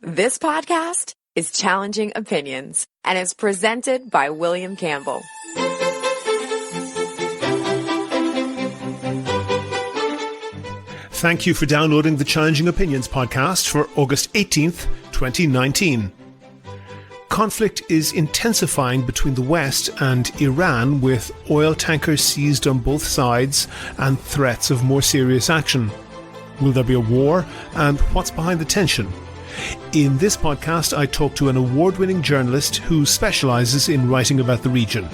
This podcast is Challenging Opinions and is presented by William Campbell. Thank you for downloading the Challenging Opinions podcast for August 18th, 2019. Conflict is intensifying between the West and Iran, with oil tankers seized on both sides and threats of more serious action. Will there be a war, and what's behind the tension? In this podcast, I talk to an award-winning journalist who specialises in writing about the region.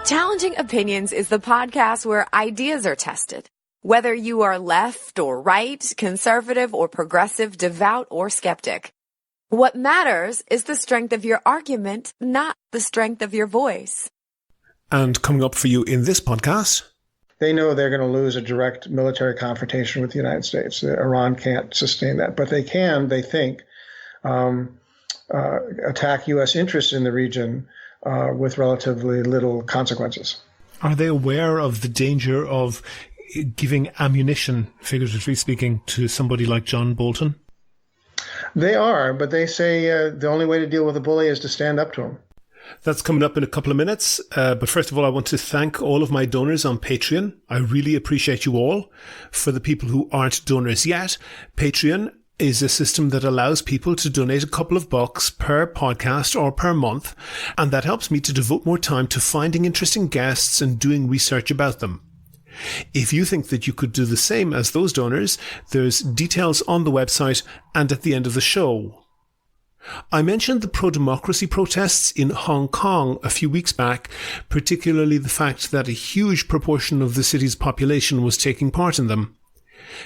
Challenging Opinions is the podcast where ideas are tested. Whether you are left or right, conservative or progressive, devout or skeptic. What matters is the strength of your argument, not the strength of your voice. And coming up for you in this podcast... They know they're going to lose a direct military confrontation with the United States. Iran can't sustain that. But they can, they think, attack U.S. interests in the region with relatively little consequences. Are they aware of the danger of giving ammunition, figuratively speaking, to somebody like John Bolton? They are, but they say the only way to deal with a bully is to stand up to him. That's coming up in a couple of minutes. But first of all, I want to thank all of my donors on Patreon. I really appreciate you all. For the people who aren't donors yet, Patreon is a system that allows people to donate a couple of bucks per podcast or per month. And that helps me to devote more time to finding interesting guests and doing research about them. If you think that you could do the same as those donors, there's details on the website and at the end of the show. I mentioned the pro-democracy protests in Hong Kong a few weeks back, particularly the fact that a huge proportion of the city's population was taking part in them.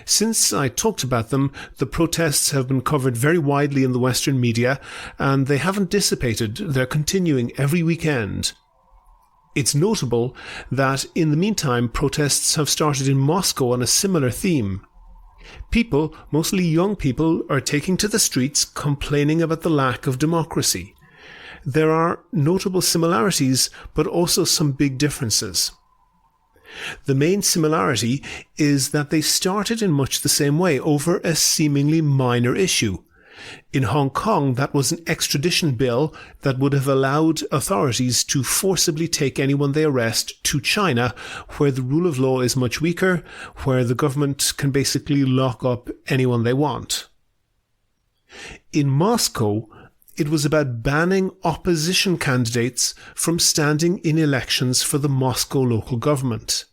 Since I talked about them, the protests have been covered very widely in the Western media, and they haven't dissipated. They're continuing every weekend. It's notable that in the meantime, protests have started in Moscow on a similar theme. People, mostly young people, are taking to the streets complaining about the lack of democracy. There are notable similarities, but also some big differences. The main similarity is that they started in much the same way, over a seemingly minor issue. In Hong Kong, that was an extradition bill that would have allowed authorities to forcibly take anyone they arrest to China, where the rule of law is much weaker, where the government can basically lock up anyone they want. In Moscow, it was about banning opposition candidates from standing in elections for the Moscow local government.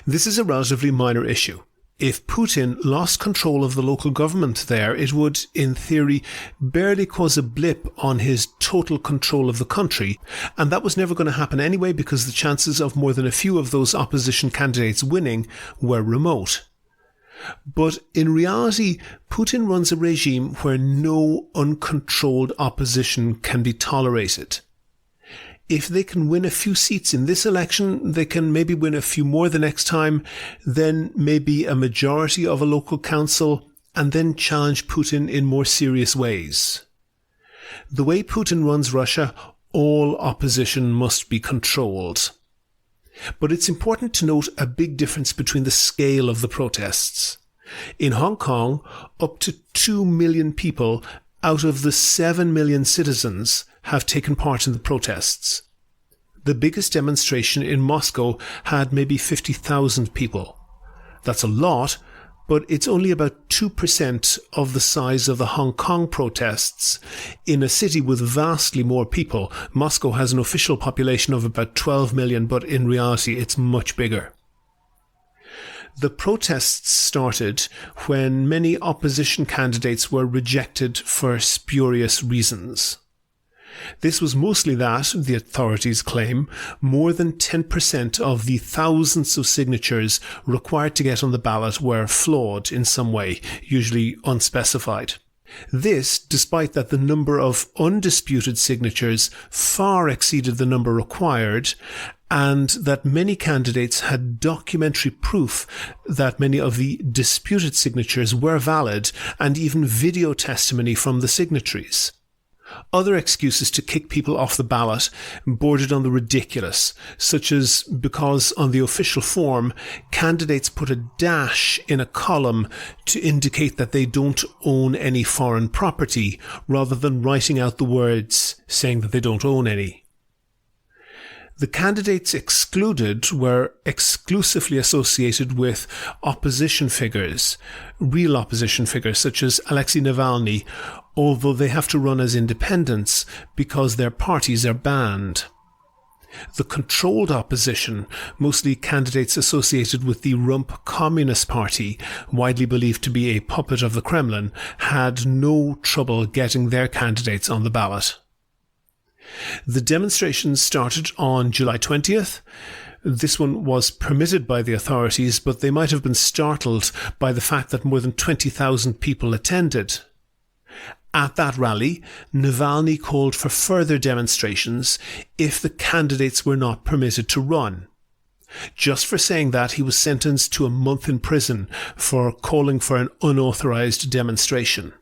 This is a relatively minor issue. If Putin lost control of the local government there, it would, in theory, barely cause a blip on his total control of the country, and that was never going to happen anyway because the chances of more than a few of those opposition candidates winning were remote. But in reality, Putin runs a regime where no uncontrolled opposition can be tolerated. If they can win a few seats in this election, they can maybe win a few more the next time, then maybe a majority of a local council, and then challenge Putin in more serious ways. The way Putin runs Russia, all opposition must be controlled. But it's important to note a big difference between the scale of the protests. In Hong Kong, up to 2 million people out of the 7 million citizens have taken part in the protests. The biggest demonstration in Moscow had maybe 50,000 people. That's a lot, but it's only about 2% of the size of the Hong Kong protests. In a city with vastly more people, Moscow has an official population of about 12 million, but in reality it's much bigger. The protests started when many opposition candidates were rejected for spurious reasons. This was mostly that, the authorities claim, more than 10% of the thousands of signatures required to get on the ballot were flawed in some way, usually unspecified. This, despite that the number of undisputed signatures far exceeded the number required, and that many candidates had documentary proof that many of the disputed signatures were valid, and even video testimony from the signatories. Other excuses to kick people off the ballot bordered on the ridiculous, such as because on the official form, candidates put a dash in a column to indicate that they don't own any foreign property, rather than writing out the words saying that they don't own any. The candidates excluded were exclusively associated with opposition figures, real opposition figures such as Alexei Navalny, although they have to run as independents because their parties are banned. The controlled opposition, mostly candidates associated with the Rump Communist Party, widely believed to be a puppet of the Kremlin, had no trouble getting their candidates on the ballot. The demonstrations started on July 20th. This one was permitted by the authorities, but they might have been startled by the fact that more than 20,000 people attended. At that rally, Navalny called for further demonstrations if the candidates were not permitted to run. Just for saying that, he was sentenced to a month in prison for calling for an unauthorized demonstration.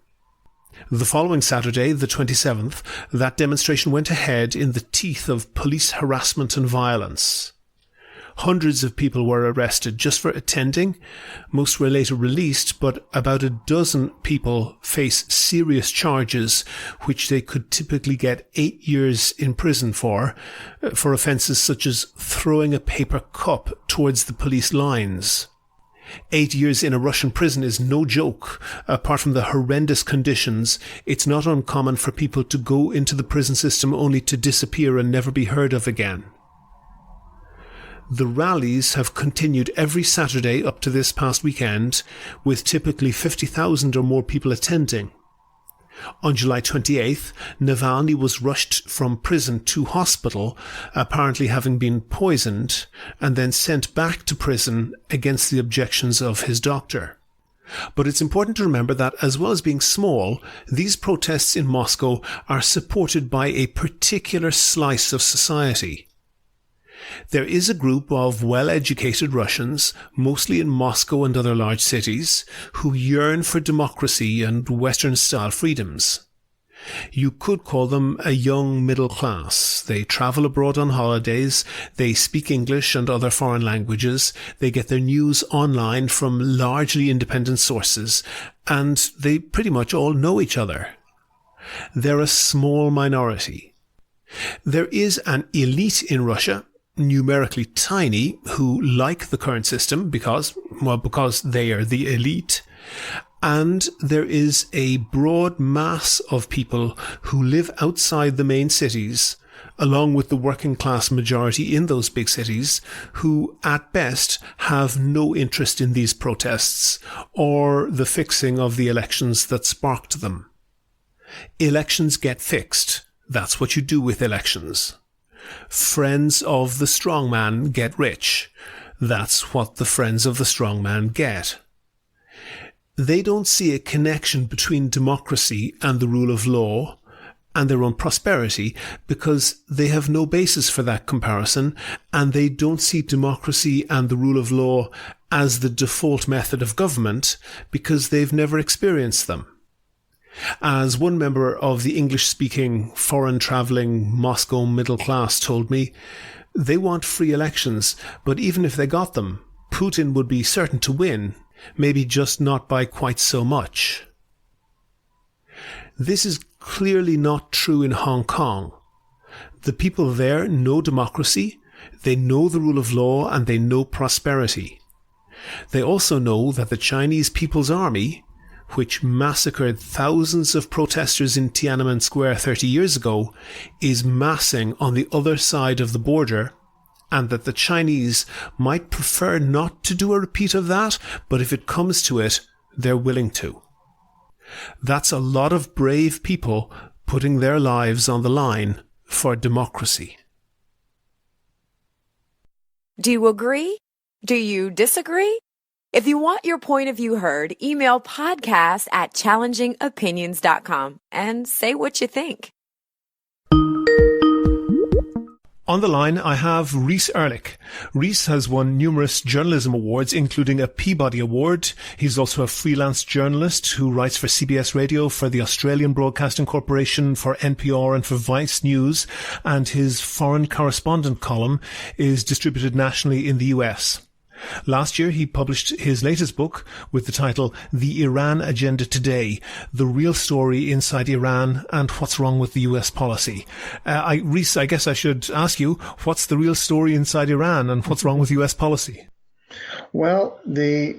The following Saturday, the 27th, that demonstration went ahead in the teeth of police harassment and violence. Hundreds of people were arrested just for attending. Most were later released, but about a dozen people face serious charges, which they could typically get 8 years in prison for offences such as throwing a paper cup towards the police lines. 8 years in a Russian prison is no joke. Apart from the horrendous conditions, it's not uncommon for people to go into the prison system only to disappear and never be heard of again. The rallies have continued every Saturday up to this past weekend, with typically 50,000 or more people attending. On July 28th, Navalny was rushed from prison to hospital, apparently having been poisoned, and then sent back to prison against the objections of his doctor. But it's important to remember that, as well as being small, these protests in Moscow are supported by a particular slice of society. There is a group of well-educated Russians, mostly in Moscow and other large cities, who yearn for democracy and Western-style freedoms. You could call them a young middle class. They travel abroad on holidays, they speak English and other foreign languages, they get their news online from largely independent sources, and they pretty much all know each other. They're a small minority. There is an elite in Russia, numerically tiny, who like the current system because they are the elite. And there is a broad mass of people who live outside the main cities, along with the working class majority in those big cities, who at best have no interest in these protests or the fixing of the elections that sparked them. Elections get fixed. That's what you do with elections. Friends of the strongman get rich. That's what the friends of the strongman get. They don't see a connection between democracy and the rule of law and their own prosperity because they have no basis for that comparison, and they don't see democracy and the rule of law as the default method of government because they've never experienced them. As one member of the English-speaking, foreign-travelling Moscow middle class told me, they want free elections, but even if they got them, Putin would be certain to win, maybe just not by quite so much. This is clearly not true in Hong Kong. The people there know democracy, they know the rule of law, and they know prosperity. They also know that the Chinese People's Army, which massacred thousands of protesters in Tiananmen Square 30 years ago, is massing on the other side of the border, and that the Chinese might prefer not to do a repeat of that, but if it comes to it, they're willing to. That's a lot of brave people putting their lives on the line for democracy. Do you agree? Do you disagree? If you want your point of view heard, email podcast@challengingopinions.com and say what you think. On the line, I have Reese Erlich. Reese has won numerous journalism awards, including a Peabody Award. He's also a freelance journalist who writes for CBS Radio, for the Australian Broadcasting Corporation, for NPR and for Vice News. And his foreign correspondent column is distributed nationally in the US. Last year, he published his latest book with the title The Iran Agenda Today, The Real Story Inside Iran and What's Wrong with the US Policy. Reese, I guess I should ask you, what's the real story inside Iran and what's wrong with US policy? Well, the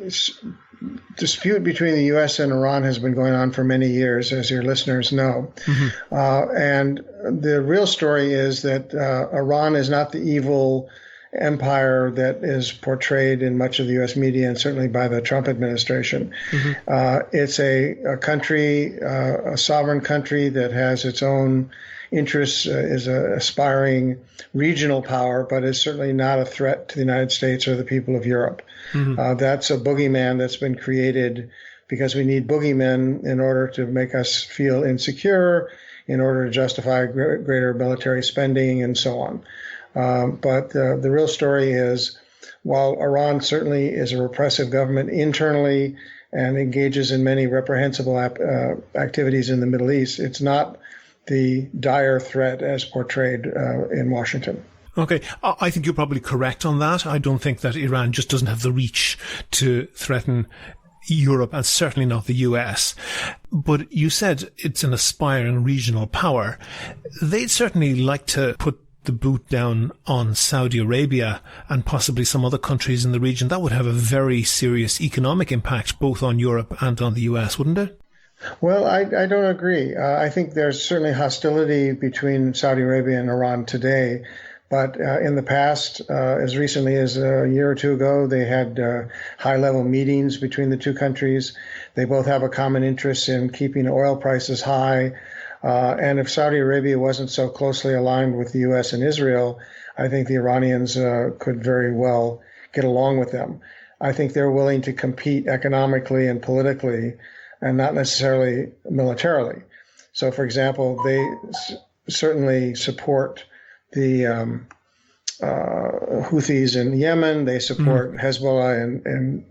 dispute between the U.S. and Iran has been going on for many years, as your listeners know. Mm-hmm. And the real story is that Iran is not the evil empire that is portrayed in much of the U.S. media and certainly by the Trump administration. Mm-hmm. It's a country, a sovereign country that has its own interests, is an aspiring regional power, but is certainly not a threat to the United States or the people of Europe. Mm-hmm. That's a boogeyman that's been created because we need boogeymen in order to make us feel insecure, in order to justify greater military spending and so on. But the real story is, while Iran certainly is a repressive government internally and engages in many reprehensible activities in the Middle East, it's not the dire threat as portrayed in Washington. Okay, I think you're probably correct on that. I don't think that Iran just doesn't have the reach to threaten Europe and certainly not the US. But you said it's an aspiring regional power. They'd certainly like to put the boot down on Saudi Arabia and possibly some other countries in the region. That would have a very serious economic impact both on Europe and on the US, wouldn't it? Well, I don't agree. I think there's certainly hostility between Saudi Arabia and Iran today. But in the past, as recently as a year or two ago, they had high-level meetings between the two countries. They both have a common interest in keeping oil prices high. And if Saudi Arabia wasn't so closely aligned with the U.S. and Israel, I think the Iranians could very well get along with them. I think they're willing to compete economically and politically and not necessarily militarily. So, for example, they certainly support the Houthis in Yemen. They support Hezbollah in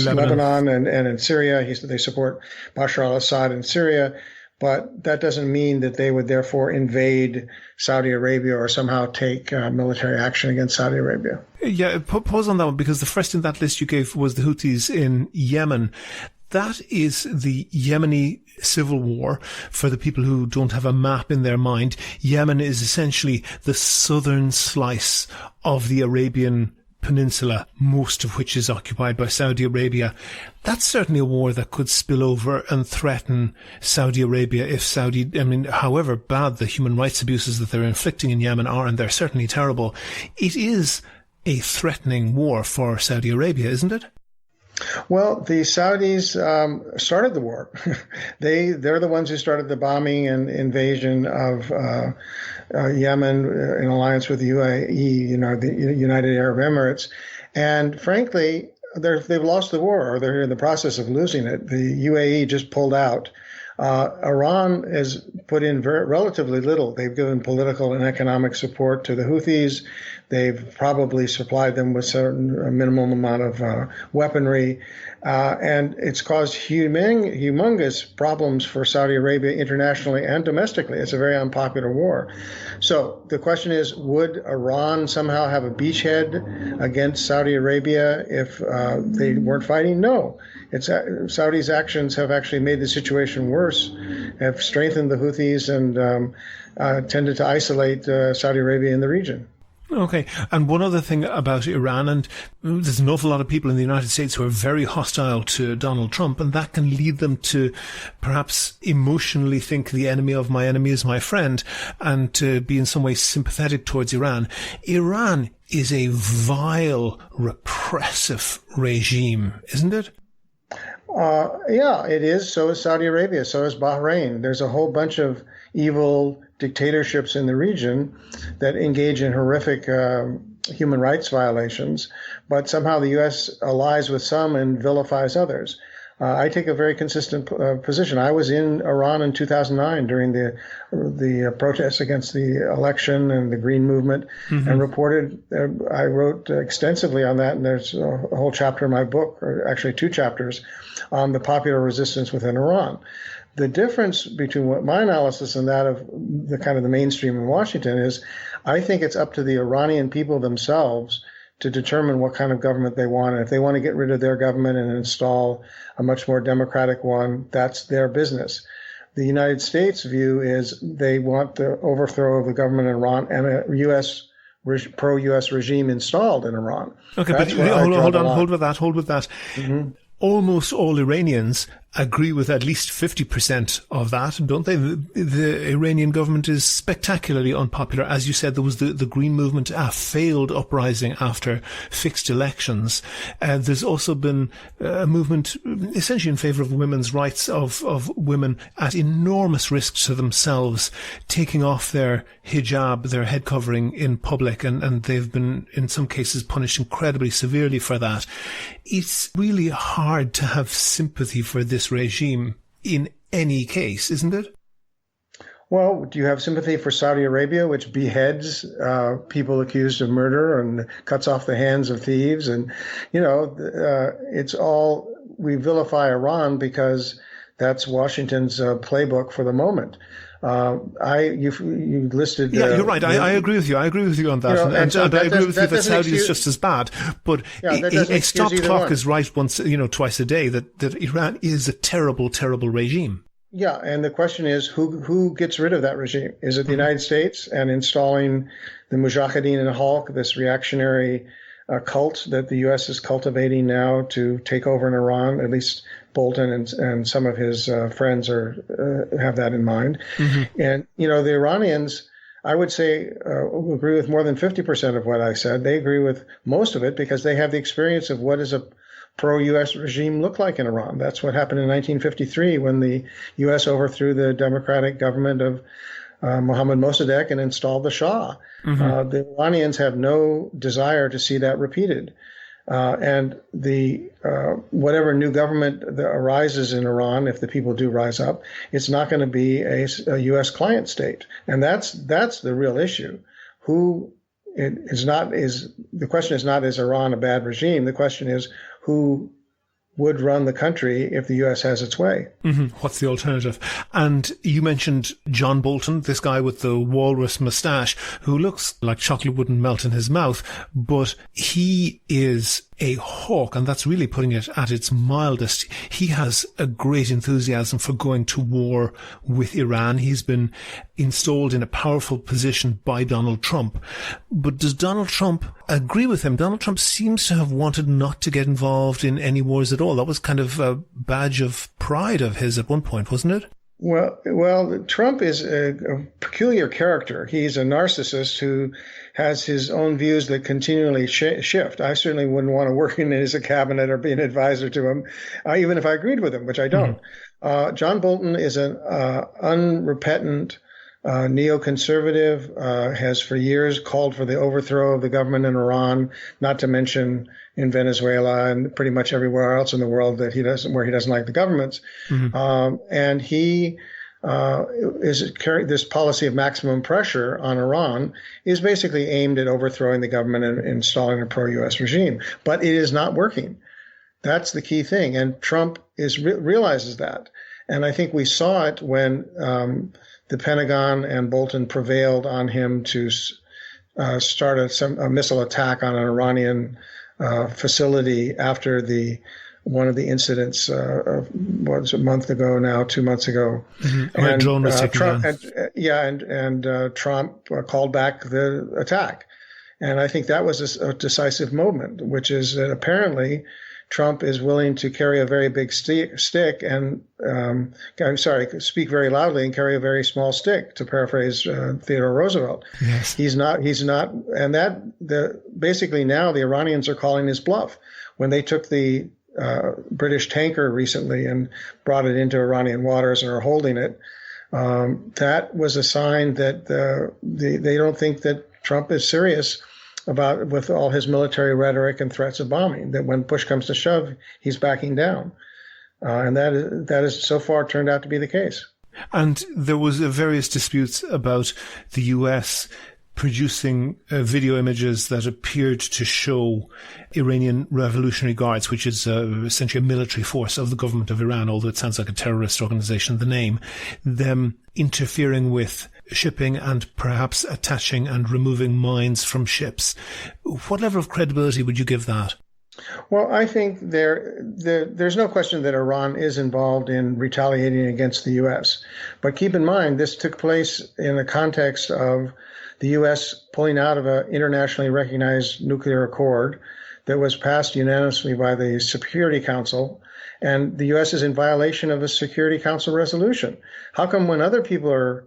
Lebanon and in Syria. They support Bashar al-Assad in Syria. But that doesn't mean that they would therefore invade Saudi Arabia or somehow take military action against Saudi Arabia. Yeah, pause on that one, because the first in that list you gave was the Houthis in Yemen. That is the Yemeni civil war. For the people who don't have a map in their mind, Yemen is essentially the southern slice of the Arabian Peninsula, most of which is occupied by Saudi Arabia. That's certainly a war that could spill over and threaten Saudi Arabia if however bad the human rights abuses that they're inflicting in Yemen are, and they're certainly terrible, it is a threatening war for Saudi Arabia, isn't it? Well, the Saudis started the war. They're the ones who started the bombing and invasion of Yemen in alliance with the UAE, the United Arab Emirates. And frankly, they've lost the war, or they're in the process of losing it. The UAE just pulled out. Iran has put in relatively little. They've given political and economic support to the Houthis. They've probably supplied them with a minimum amount of weaponry. And it's caused humongous problems for Saudi Arabia internationally and domestically. It's a very unpopular war. So the question is, would Iran somehow have a beachhead against Saudi Arabia if they weren't fighting? No. Saudi's actions have actually made the situation worse, have strengthened the Houthis, and tended to isolate Saudi Arabia in the region. Okay. And one other thing about Iran, and there's an awful lot of people in the United States who are very hostile to Donald Trump, and that can lead them to perhaps emotionally think the enemy of my enemy is my friend, and to be in some way sympathetic towards Iran. Iran is a vile, repressive regime, isn't it? Yeah, it is. So is Saudi Arabia. So is Bahrain. There's a whole bunch of evil dictatorships in the region that engage in horrific human rights violations, but somehow the U.S. allies with some and vilifies others. I take a very consistent position. I was in Iran in 2009 during the protests against the election and the Green Movement, and reported. I wrote extensively on that, and there's a whole chapter in my book, or actually 2 chapters, on the popular resistance within Iran. The difference between what my analysis and that of the kind of the mainstream in Washington is, I think it's up to the Iranian people themselves to determine what kind of government they want. And if they want to get rid of their government and install a much more democratic one, that's their business. The United States view is they want the overthrow of the government in Iran and a pro-U.S. regime installed in Iran. Okay, but hold with that. Mm-hmm. Almost all Iranians agree with at least 50% of that, don't they? The Iranian government is spectacularly unpopular. As you said, there was the Green Movement, a failed uprising after fixed elections. There's also been a movement essentially in favour of women's rights, of women at enormous risk to themselves, taking off their hijab, their head covering in public, and they've been, in some cases, punished incredibly severely for that. It's really hard to have sympathy for this regime in any case, isn't it? Well, do you have sympathy for Saudi Arabia, which beheads people accused of murder and cuts off the hands of thieves? And, it's all, we vilify Iran because that's Washington's playbook for the moment. You listed. Yeah, you're right. I agree with you. I agree with you on that. And I agree with you that Saudi is just as bad. But a stop clock is right twice a day that Iran is a terrible, terrible regime. Yeah, and the question is who gets rid of that regime? Is it the United States and installing the Mujahideen and Halq, this reactionary cult that the U.S. is cultivating now to take over in Iran? At least Bolton and some of his friends have that in mind. Mm-hmm. And, the Iranians, I would say, agree with more than 50% of what I said. They agree with most of it because they have the experience of what does a pro-U.S. regime look like in Iran. That's what happened in 1953 when the U.S. overthrew the democratic government of Mohammad Mossadegh and installed the Shah. Mm-hmm. The Iranians have no desire to see that repeated. And the whatever new government that arises in Iran, if the people do rise up, it's not going to be a U.S. client state, and that's the real issue. The question is not is Iran a bad regime? The question is who would run the country if the U.S. has its way. Mm-hmm. What's the alternative? And you mentioned John Bolton, this guy with the walrus moustache, who looks like chocolate wouldn't melt in his mouth, but he is a hawk, and that's really putting it at its mildest. He has a great enthusiasm for going to war with Iran. He's been installed in a powerful position by Donald Trump. But does Donald Trump agree with him? Donald Trump seems to have wanted not to get involved in any wars at all. That was kind of a badge of pride of his at one point, wasn't it? Well, Trump is a peculiar character. He's a narcissist who has his own views that continually shift. I certainly wouldn't want to work in his cabinet or be an advisor to him, even if I agreed with him, which I don't. Mm-hmm. John Bolton is an unrepentant neoconservative, has for years called for the overthrow of the government in Iran, not to mention in Venezuela and pretty much everywhere else in the world where he doesn't like the governments. Mm-hmm. And he is carrying this policy of maximum pressure on Iran is basically aimed at overthrowing the government and installing a pro-U.S. regime. But it is not working. That's the key thing. And Trump realizes that. And I think we saw it when the Pentagon and Bolton prevailed on him to start a missile attack on an Iranian facility after one of the incidents was a month ago now, 2 months ago. Mm-hmm. And drone was taken down. Trump called back the attack. And I think that was a decisive moment, which is that apparently Trump is willing to carry a very big stick and, speak very loudly and carry a very small stick, to paraphrase Theodore Roosevelt. Yes. He's not, and basically now the Iranians are calling his bluff. When they took the British tanker recently and brought it into Iranian waters and are holding it, that was a sign that they don't think that Trump is serious with all his military rhetoric and threats of bombing, that when push comes to shove, he's backing down. And that is so far turned out to be the case. And there was various disputes about the US producing video images that appeared to show Iranian Revolutionary Guards, which is essentially a military force of the government of Iran, although it sounds like a terrorist organization, the name, them interfering with shipping and perhaps attaching and removing mines from ships. What level of credibility would you give that? Well, I think there's no question that Iran is involved in retaliating against the U.S. But keep in mind, this took place in the context of the U.S. pulling out of an internationally recognized nuclear accord that was passed unanimously by the Security Council, and the U.S. is in violation of a Security Council resolution. How come when other people are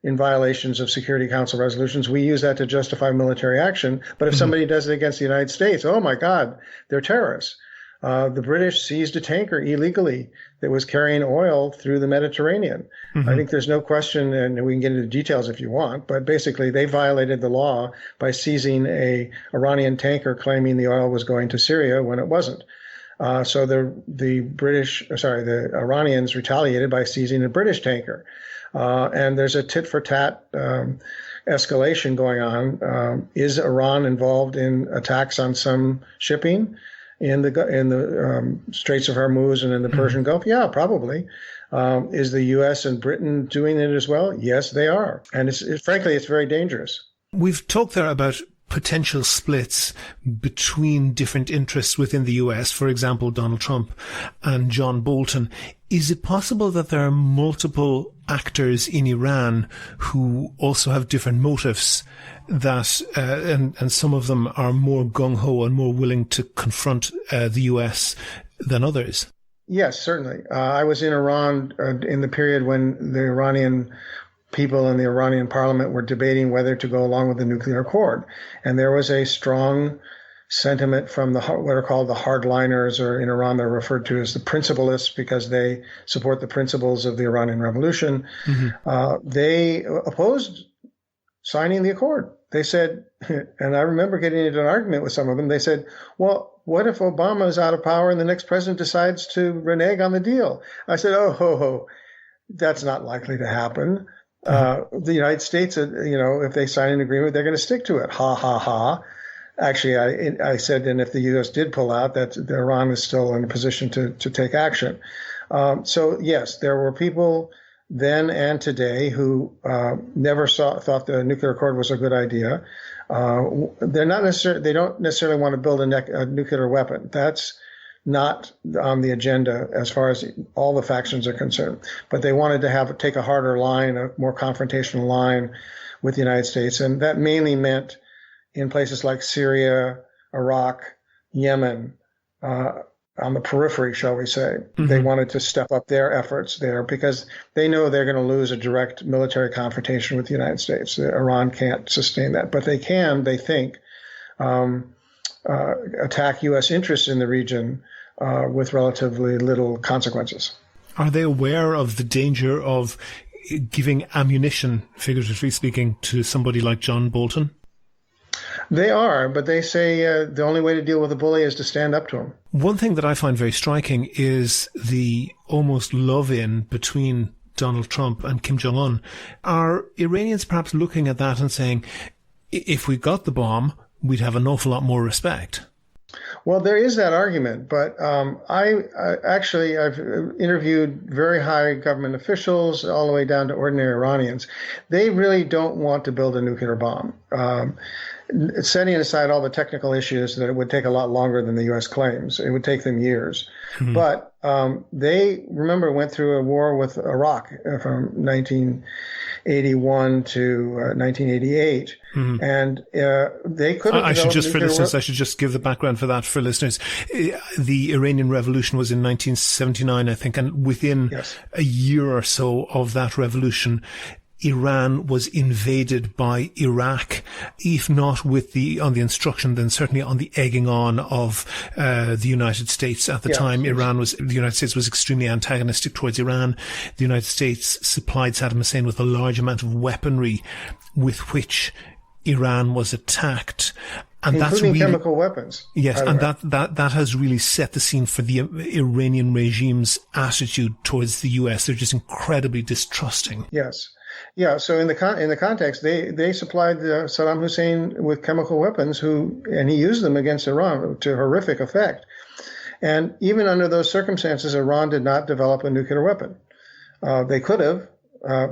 in violations of Security Council resolutions, we use that to justify military action? But if somebody does it against the United States, oh my God, they're terrorists. The British seized a tanker illegally that was carrying oil through the Mediterranean. I think there's no question, and we can get into details if you want, but basically they violated the law by seizing a Iranian tanker claiming the oil was going to Syria when it wasn't. So the Iranians retaliated by seizing a British tanker. And there's a tit for tat escalation going on. Is Iran involved in attacks on some shipping in the Straits of Hormuz and in the Persian Gulf? Yeah, probably. Is the U.S. and Britain doing it as well? Yes, they are. And frankly, it's very dangerous. We've talked there about potential splits between different interests within the US, for example, Donald Trump and John Bolton. Is it possible that there are multiple actors in Iran who also have different motives that, and some of them are more gung-ho and more willing to confront the US than others? Yes, certainly. I was in Iran in the period when the Iranian people in the Iranian parliament were debating whether to go along with the nuclear accord. And there was a strong sentiment from what are called the Hardliners, or in Iran they're referred to as the principalists because they support the principles of the Iranian Revolution. They opposed signing the accord. They said, and I remember getting into an argument with some of them, they said, well, what if Obama is out of power and the next president decides to renege on the deal? I said, that's not likely to happen. The United States, if they sign an agreement, they're going to stick to it. Ha, ha, ha. Actually, I said, and if the U.S. did pull out, that Iran is still in a position to take action. So, yes, there were people then and today who never thought the nuclear accord was a good idea. They don't necessarily want to build a nuclear weapon. That's not on the agenda as far as all the factions are concerned. But they wanted to take a harder line, a more confrontational line with the United States. And that mainly meant in places like Syria, Iraq, Yemen, on the periphery, shall we say. They wanted to step up their efforts there because they know they're going to lose a direct military confrontation with the United States. Iran can't sustain that. But they can, they think, attack U.S. interests in the region with relatively little consequences. Are they aware of the danger of giving ammunition, figuratively speaking, to somebody like John Bolton? They are, but they say the only way to deal with a bully is to stand up to him. One thing that I find very striking is the almost love-in between Donald Trump and Kim Jong-un. Are Iranians perhaps looking at that and saying, if we got the bomb, we'd have an awful lot more respect? Well, there is that argument, but I've interviewed very high government officials all the way down to ordinary Iranians. They really don't want to build a nuclear bomb. Setting aside all the technical issues that it would take a lot longer than the U.S. claims. It would take them years. But they, remember, went through a war with Iraq from 1981 to 1988. And they could have... I should just give the background for that for listeners. The Iranian Revolution was in 1979, I think, and within a year or so of that revolution, Iran was invaded by Iraq, if not on the instruction, then certainly on the egging on of the United States at the time. The United States was extremely antagonistic towards Iran. The United States supplied Saddam Hussein with a large amount of weaponry with which Iran was attacked. And including that's really, chemical weapons. Yes, and that has really set the scene for the Iranian regime's attitude towards the US. They're just incredibly distrusting. Yes. Yeah, so in the context, they supplied Saddam Hussein with chemical weapons, and he used them against Iran to horrific effect. And even under those circumstances, Iran did not develop a nuclear weapon. They could have.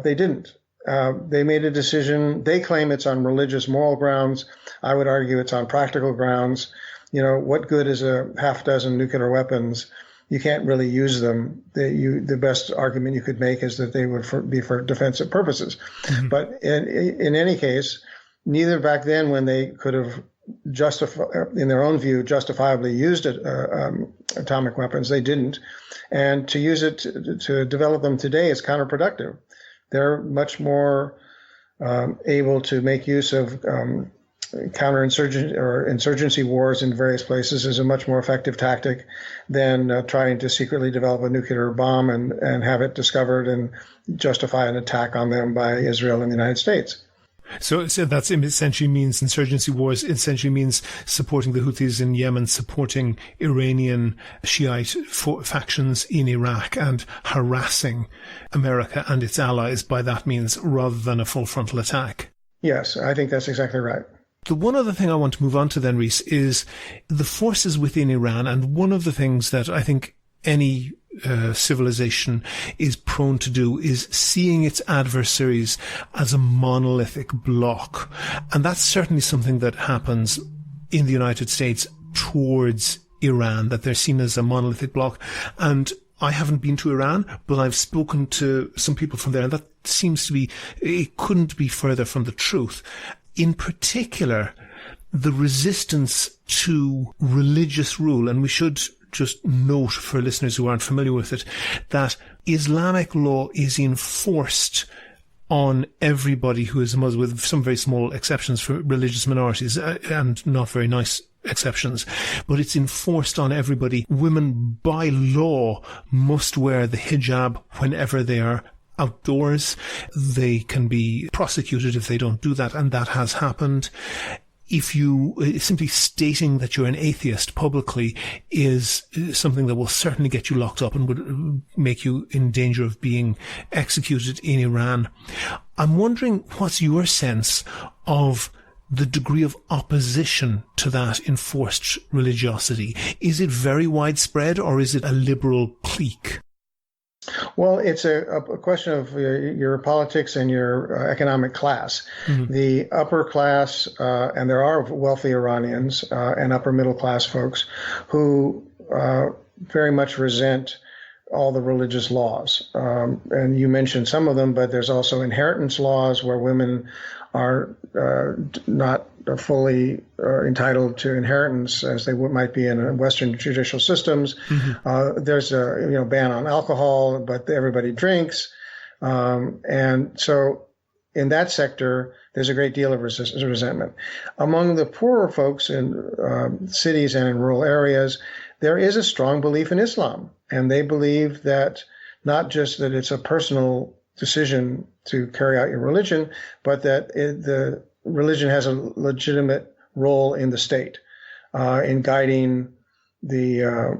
They didn't. They made a decision. They claim it's on religious, moral grounds. I would argue it's on practical grounds. What good is a half dozen nuclear weapons? You can't really use them. The best argument you could make is that they would be for defensive purposes. Mm-hmm. But in any case, neither back then, when they could have in their own view, justifiably used atomic weapons, they didn't. And to use it to develop them today is counterproductive. They're much more able to make use of insurgency wars in various places is a much more effective tactic than trying to secretly develop a nuclear bomb and have it discovered and justify an attack on them by Israel and the United States. So that essentially means insurgency wars, essentially means supporting the Houthis in Yemen, supporting Iranian Shiite factions in Iraq, and harassing America and its allies by that means, rather than a full frontal attack. Yes, I think that's exactly right. The one other thing I want to move on to then, Reese, is the forces within Iran. And one of the things that I think any civilization is prone to do is seeing its adversaries as a monolithic block. And that's certainly something that happens in the United States towards Iran, that they're seen as a monolithic block. And I haven't been to Iran, but I've spoken to some people from there, and that seems to be, it couldn't be further from the truth. In particular, the resistance to religious rule, and we should just note for listeners who aren't familiar with it, that Islamic law is enforced on everybody who is a Muslim, with some very small exceptions for religious minorities and not very nice exceptions, but it's enforced on everybody. Women by law must wear the hijab whenever they are outdoors. They can be prosecuted if they don't do that, and that has happened. If you simply stating that you're an atheist publicly is something that will certainly get you locked up and would make you in danger of being executed in Iran. I'm wondering, what's your sense of the degree of opposition to that enforced religiosity? Is it very widespread, or is it a liberal clique? Well, it's a question of your politics and your economic class. Mm-hmm. The upper class, and there are wealthy Iranians and upper middle class folks who very much resent all the religious laws. And you mentioned some of them, but there's also inheritance laws where women are not fully entitled to inheritance as they might be in Western judicial systems. Mm-hmm. There's a ban on alcohol, but everybody drinks. And so in that sector, there's a great deal of resentment. Among the poorer folks in cities and in rural areas, there is a strong belief in Islam. And they believe that not just that it's a personal decision to carry out your religion, but that the religion has a legitimate role in the state, in guiding the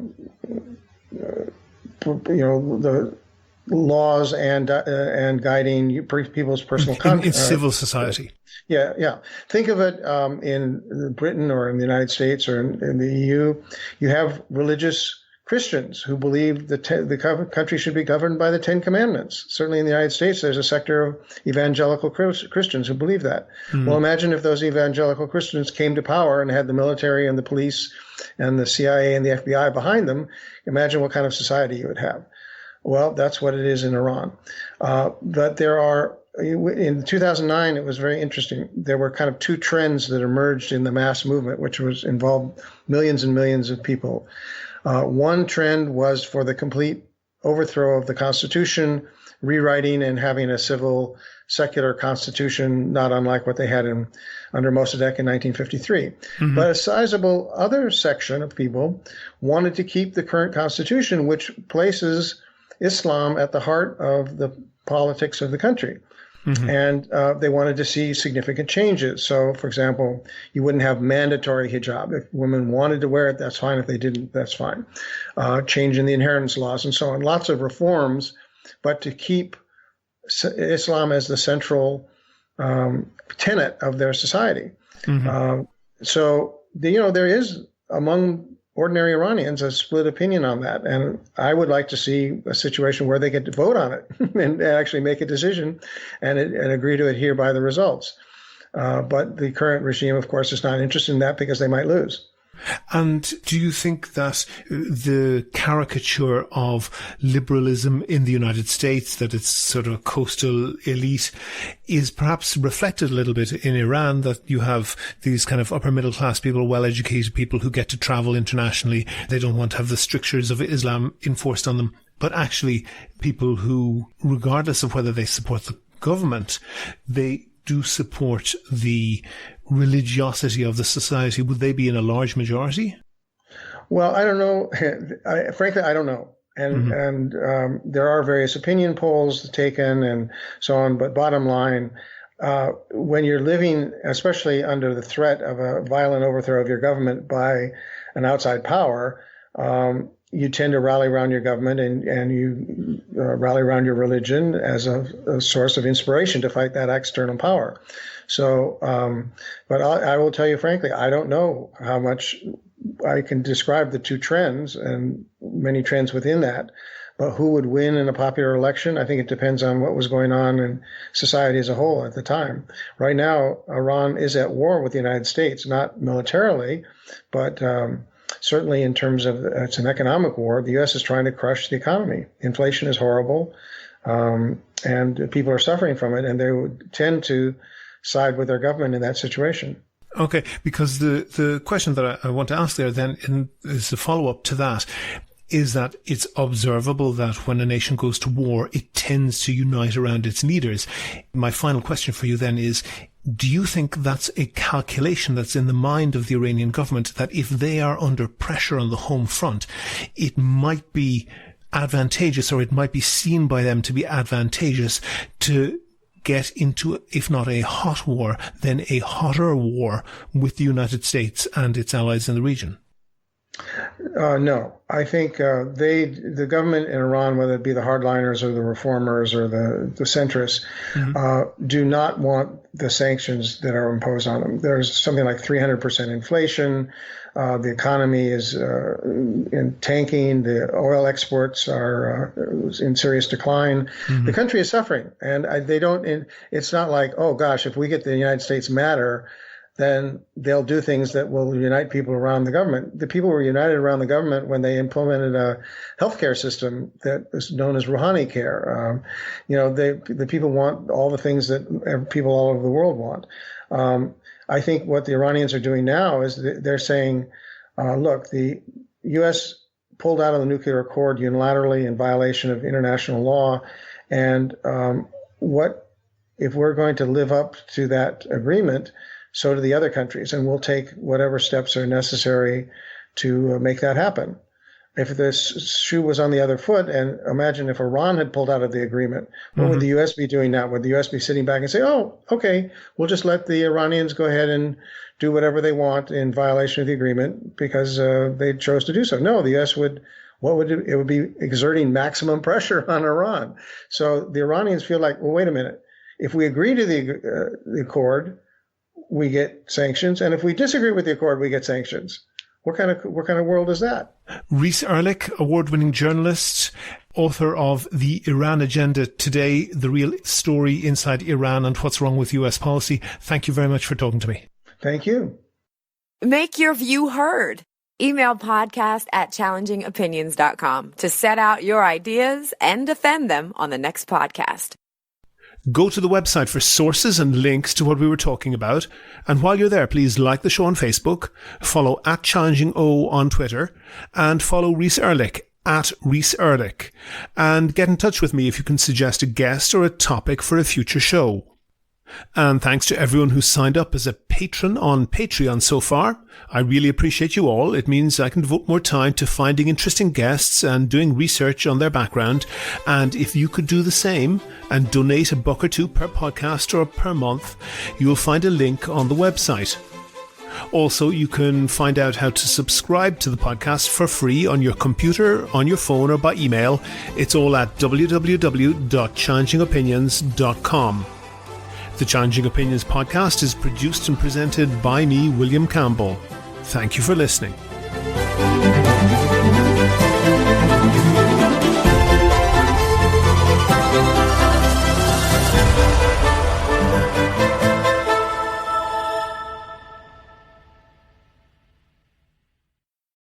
laws and guiding people's personal conduct. In civil society. Yeah. Think of it in Britain or in the United States or in the EU. You have religious Christians who believe the country should be governed by the Ten Commandments. Certainly in the United States, there's a sector of evangelical Christians who believe that. Mm. Well, imagine if those evangelical Christians came to power and had the military and the police and the CIA and the FBI behind them. Imagine what kind of society you would have. Well, that's what it is in Iran. But there are, in 2009, it was very interesting. There were kind of two trends that emerged in the mass movement, which involved millions and millions of people. One trend was for the complete overthrow of the Constitution, rewriting and having a civil, secular constitution, not unlike what they had under Mossadegh in 1953. Mm-hmm. But a sizable other section of people wanted to keep the current constitution, which places Islam at the heart of the politics of the country. And they wanted to see significant changes. So, for example, you wouldn't have mandatory hijab. If women wanted to wear it, that's fine. If they didn't, that's fine. Change in the inheritance laws and so on. Lots of reforms, but to keep Islam as the central tenet of their society. So, there is among ordinary Iranians a split opinion on that. And I would like to see a situation where they get to vote on it and actually make a decision and agree to adhere by the results. But the current regime, of course, is not interested in that because they might lose. And do you think that the caricature of liberalism in the United States, that it's sort of a coastal elite, is perhaps reflected a little bit in Iran, that you have these kind of upper middle class people, well-educated people who get to travel internationally. They don't want to have the strictures of Islam enforced on them, but actually people who, regardless of whether they support the government, they do support the religiosity of the society. Would they be in a large majority? Well, I don't know. Frankly, I don't know. And there are various opinion polls taken and so on. But bottom line, when you're living, especially under the threat of a violent overthrow of your government by an outside power, you tend to rally around your government and you rally around your religion as a source of inspiration to fight that external power. So, but I will tell you frankly, I don't know how much I can describe the two trends and many trends within that. But who would win in a popular election? I think it depends on what was going on in society as a whole at the time. Right now, Iran is at war with the United States, not militarily, but certainly in terms of it's an economic war. The U.S. is trying to crush the economy. Inflation is horrible, and people are suffering from it, and they would tend to side with their government in that situation. Okay, because the question that I want to ask there then is the follow-up to that, is that it's observable that when a nation goes to war, it tends to unite around its leaders. My final question for you then is, do you think that's a calculation that's in the mind of the Iranian government, that if they are under pressure on the home front, it might be advantageous, or it might be seen by them to be advantageous to get into, if not a hot war, then a hotter war with the United States and its allies in the region? No, I think the government in Iran, whether it be the hardliners or the reformers or the centrists, do not want the sanctions that are imposed on them. There's something like 300% inflation. The economy is in tanking. The oil exports are in serious decline. The country is suffering, and they don't. It's not like, oh gosh, if we get the United States madder, then they'll do things that will unite people around the government. The people were united around the government when they implemented a healthcare system that is known as Rouhani care. The people want all the things that people all over the world want. I think what the Iranians are doing now is they're saying, look, the U.S. pulled out of the nuclear accord unilaterally in violation of international law. And what if we're going to live up to that agreement? So do the other countries, and we'll take whatever steps are necessary to make that happen. If this shoe was on the other foot, and imagine if Iran had pulled out of the agreement, what would the U.S. be doing now? Would the U.S. be sitting back and say, oh, okay, we'll just let the Iranians go ahead and do whatever they want in violation of the agreement because they chose to do so? No, the U.S. would be exerting maximum pressure on Iran. So the Iranians feel like, well, wait a minute. If we agree to the accord, we get sanctions, and if we disagree with the accord, we get sanctions. What kind of world is that? Reese Erlich, award-winning journalist, author of The Iran Agenda Today, The Real Story Inside Iran and What's Wrong with U.S. Policy. Thank you very much for talking to me. Thank you. Make your view heard. Email podcast@challengingopinions.com to set out your ideas and defend them on the next podcast. Go to the website for sources and links to what we were talking about. And while you're there, please like the show on Facebook, follow @ChallengingO on Twitter, and follow Reese Erlich @Reese Erlich. And get in touch with me if you can suggest a guest or a topic for a future show. And thanks to everyone who's signed up as a patron on Patreon so far. I really appreciate you all. It means I can devote more time to finding interesting guests and doing research on their background. And if you could do the same and donate $1 or $2 per podcast or per month, you'll find a link on the website. Also, you can find out how to subscribe to the podcast for free on your computer, on your phone, or by email. It's all at www.challengingopinions.com. The Challenging Opinions podcast is produced and presented by me, William Campbell. Thank you for listening.